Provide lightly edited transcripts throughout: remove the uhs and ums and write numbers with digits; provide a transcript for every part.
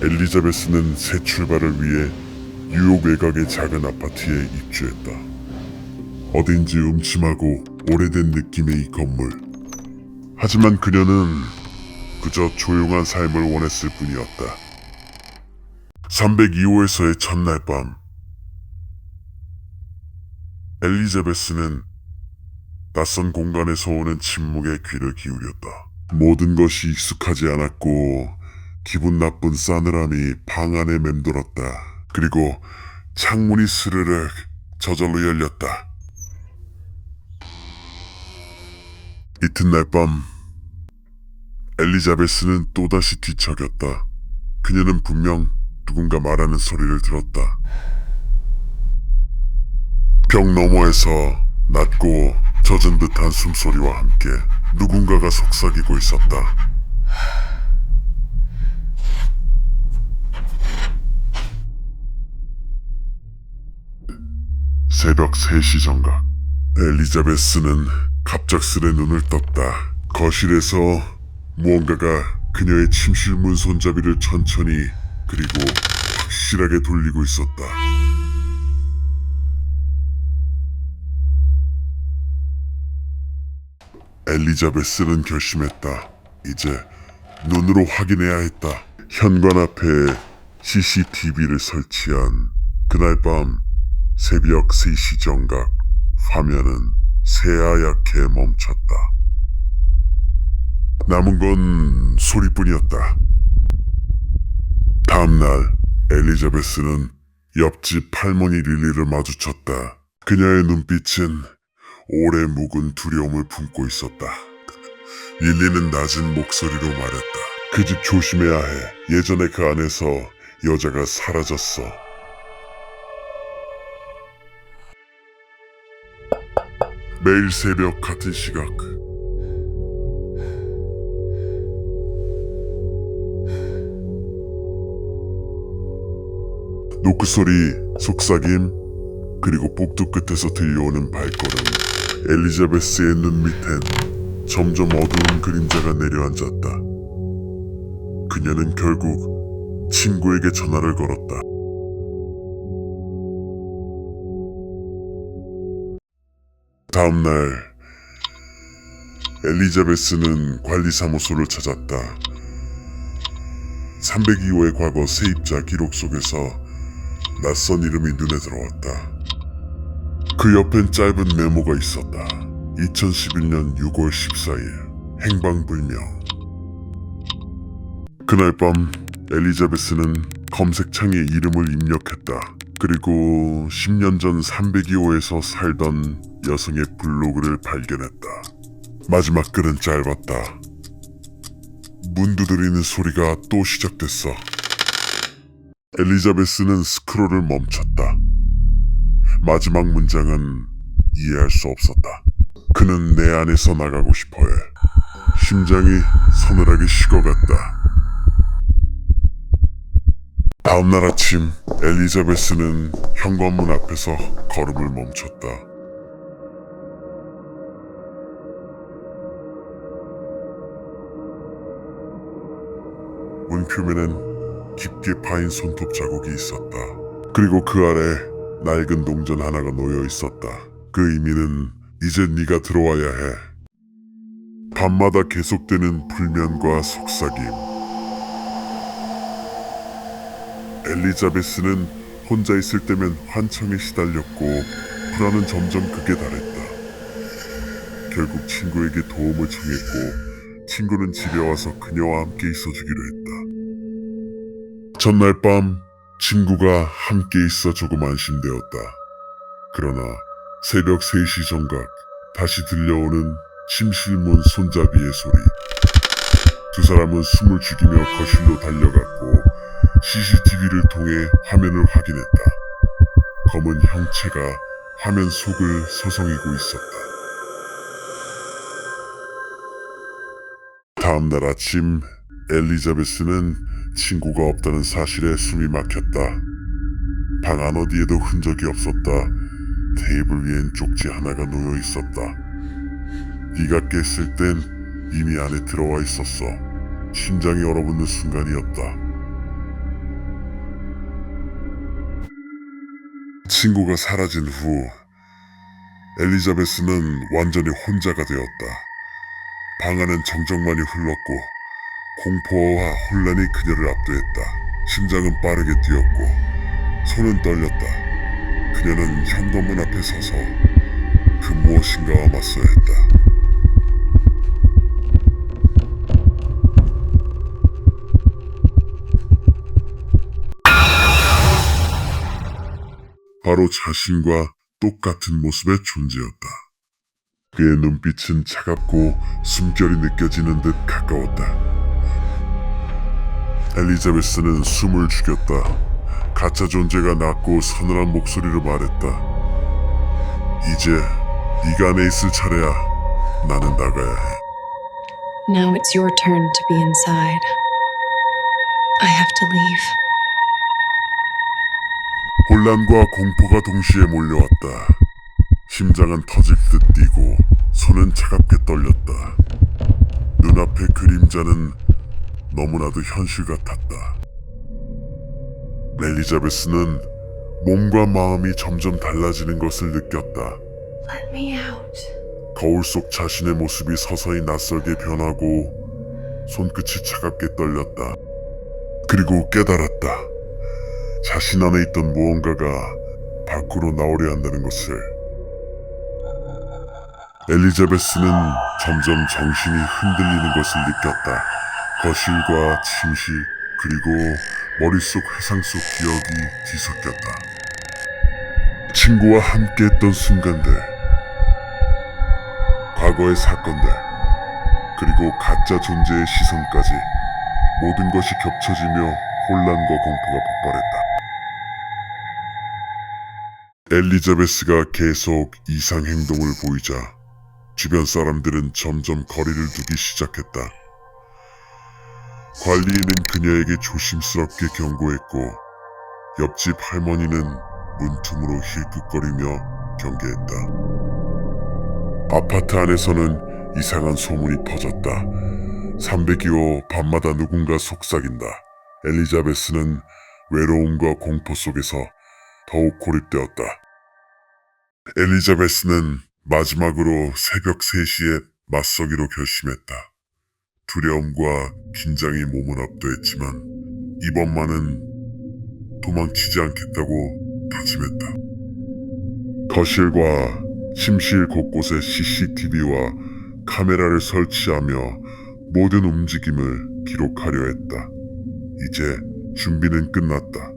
엘리자베스는 새 출발을 위해 뉴욕 외곽의 작은 아파트에 입주했다. 어딘지 음침하고 오래된 느낌의 이 건물. 하지만 그녀는 그저 조용한 삶을 원했을 뿐이었다. 302호에서의 첫날 밤, 엘리자베스는 낯선 공간에서 오는 침묵에 귀를 기울였다. 모든 것이 익숙하지 않았고 기분 나쁜 싸늘함이 방 안에 맴돌았다. 그리고 창문이 스르륵 저절로 열렸다. 이튿날 밤, 엘리자베스는 또다시 뒤척였다. 그녀는 분명 누군가 말하는 소리를 들었다. 벽 너머에서 낮고 젖은 듯한 숨소리와 함께 누군가가 속삭이고 있었다. 새벽 3시 정각, 엘리자베스는 갑작스레 눈을 떴다. 거실에서 무언가가 그녀의 침실문 손잡이를 천천히 그리고 확실하게 돌리고 있었다. 엘리자베스는 결심했다. 이제 눈으로 확인해야 했다. 현관 앞에 CCTV를 설치한 그날 밤 새벽 3시 정각, 화면은 새하얗게 멈췄다. 남은 건 소리뿐이었다. 다음날 엘리자베스는 옆집 할머니 릴리를 마주쳤다. 그녀의 눈빛은 오래 묵은 두려움을 품고 있었다. 릴리는 낮은 목소리로 말했다. 그 집 조심해야 해. 예전에 그 안에서 여자가 사라졌어. 매일 새벽 같은 시각, 노크 소리, 속삭임, 그리고 복도 끝에서 들려오는 발걸음. 엘리자베스의 눈 밑엔 점점 어두운 그림자가 내려앉았다. 그녀는 결국 친구에게 전화를 걸었다. 다음날 엘리자베스는 관리사무소를 찾았다. 302호의 과거 세입자 기록 속에서 낯선 이름이 눈에 들어왔다. 그 옆엔 짧은 메모가 있었다. 2011년 6월 14일 행방불명. 그날 밤 엘리자베스는 검색창에 이름을 입력했다. 그리고 10년 전 302호에서 살던 여성의 블로그를 발견했다. 마지막 글은 짧았다. 문 두드리는 소리가 또 시작됐어. 엘리자베스는 스크롤을 멈췄다. 마지막 문장은 이해할 수 없었다. 그는 내 안에서 나가고 싶어해. 심장이 서늘하게 식어갔다. 다음날 아침 엘리자베스는 현관문 앞에서 걸음을 멈췄다. 문 표면엔 깊게 파인 손톱 자국이 있었다. 그리고 그 아래 낡은 동전 하나가 놓여 있었다. 그 의미는 이제 네가 들어와야 해. 밤마다 계속되는 불면과 속삭임. 엘리자베스는 혼자 있을 때면 환청에 시달렸고 불안은 점점 극에 달했다. 결국 친구에게 도움을 청했고 친구는 집에 와서 그녀와 함께 있어주기로 했다. 전날 밤 친구가 함께 있어 조금 안심되었다. 그러나 새벽 3시 정각 다시 들려오는 침실문 손잡이의 소리. 두 사람은 숨을 죽이며 거실로 달려갔고 CCTV를 통해 화면을 확인했다. 검은 형체가 화면 속을 서성이고 있었다. 다음날 아침 엘리자베스는 친구가 없다는 사실에 숨이 막혔다. 방 안 어디에도 흔적이 없었다. 테이블 위엔 쪽지 하나가 놓여 있었다. 네가 깼을 땐 이미 안에 들어와 있었어. 심장이 얼어붙는 순간이었다. 친구가 사라진 후 엘리자베스는 완전히 혼자가 되었다. 방 안은 정적만이 흘렀고 공포와 혼란이 그녀를 압도했다. 심장은 빠르게 뛰었고 손은 떨렸다. 그녀는 현관문 앞에 서서 그 무엇인가와 맞서야 했다. 바로 자신과 똑같은 모습의 존재였다. 그의 눈빛은 차갑고 숨결이 느껴지는 듯 가까웠다. 엘리자베스는 숨을 죽였다. 가짜 존재가 낮고 서늘한 목소리로 말했다. 이제 네가 안에 있을 차례야. 나는 나가야 해. Now it's your turn to be inside. I have to leave. 혼란과 공포가 동시에 몰려왔다. 심장은 터질 듯 뛰고 손은 차갑게 떨렸다. 눈앞의 그림자는 너무나도 현실 같았다. 엘리자베스는 몸과 마음이 점점 달라지는 것을 느꼈다. Let me out. 거울 속 자신의 모습이 서서히 낯설게 변하고 손끝이 차갑게 떨렸다. 그리고 깨달았다. 자신 안에 있던 무언가가 밖으로 나오려 한다는 것을. 엘리자베스는 점점 정신이 흔들리는 것을 느꼈다. 거실과 침실 그리고 머릿속 회상 속 기억이 뒤섞였다. 친구와 함께했던 순간들, 과거의 사건들, 그리고 가짜 존재의 시선까지 모든 것이 겹쳐지며 혼란과 공포가 폭발했다. 엘리자베스가 계속 이상 행동을 보이자 주변 사람들은 점점 거리를 두기 시작했다. 관리인은 그녀에게 조심스럽게 경고했고 옆집 할머니는 문틈으로 힐끗거리며 경계했다. 아파트 안에서는 이상한 소문이 퍼졌다. 302호 밤마다 누군가 속삭인다. 엘리자베스는 외로움과 공포 속에서 더욱 고립되었다. 엘리자베스는 마지막으로 새벽 3시에 맞서기로 결심했다. 두려움과 긴장이 몸을 압도했지만 이번만은 도망치지 않겠다고 다짐했다. 거실과 침실 곳곳에 CCTV와 카메라를 설치하며 모든 움직임을 기록하려 했다. 이제 준비는 끝났다.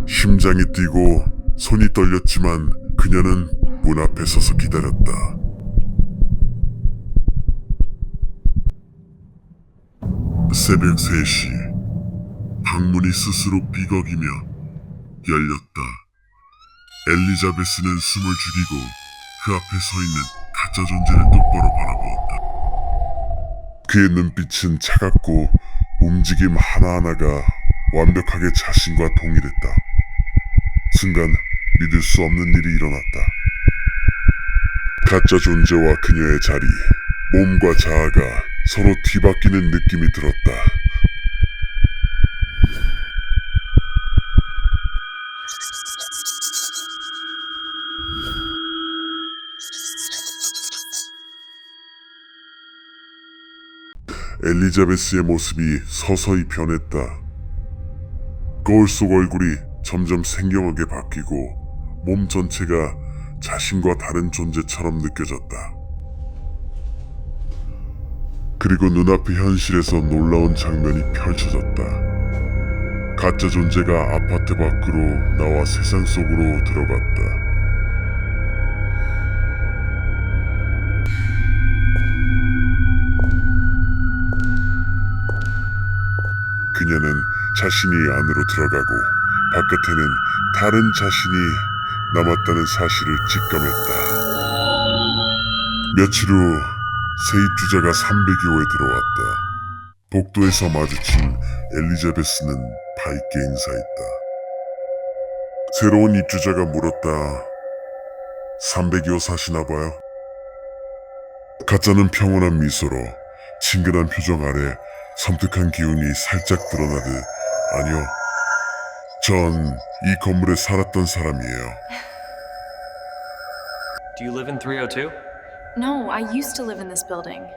심장이 뛰고 손이 떨렸지만 그녀는 문 앞에 서서 기다렸다. 새벽 3시, 방문이 스스로 삐걱이며 열렸다. 엘리자베스는 숨을 죽이고 그 앞에 서 있는 가짜 존재를 똑바로 바라보았다. 그의 눈빛은 차갑고 움직임 하나하나가 완벽하게 자신과 동일했다. 순간 믿을 수 없는 일이 일어났다. 가짜 존재와 그녀의 자리, 몸과 자아가 서로 뒤바뀌는 느낌이 들었다. 엘리자베스의 모습이 서서히 변했다. 거울 속 얼굴이 점점 생경하게 바뀌고 몸 전체가 자신과 다른 존재처럼 느껴졌다. 그리고 눈앞의 현실에서 놀라운 장면이 펼쳐졌다. 가짜 존재가 아파트 밖으로 나와 세상 속으로 들어갔다. 그녀는 자신이 안으로 들어가고 바깥에는 다른 자신이 남았다는 사실을 직감했다. 며칠 후 새 입주자가 302호에 들어왔다. 복도에서 마주친 엘리자베스는 밝게 인사했다. 새로운 입주자가 물었다. 302호 사시나봐요? 가짜는 평온한 미소로 친근한 표정 아래 섬뜩한 기운이 살짝 드러나듯 아니요, 전 이 건물에 살았던 사람이에요. Do you live in 302? No, I used to live in this building.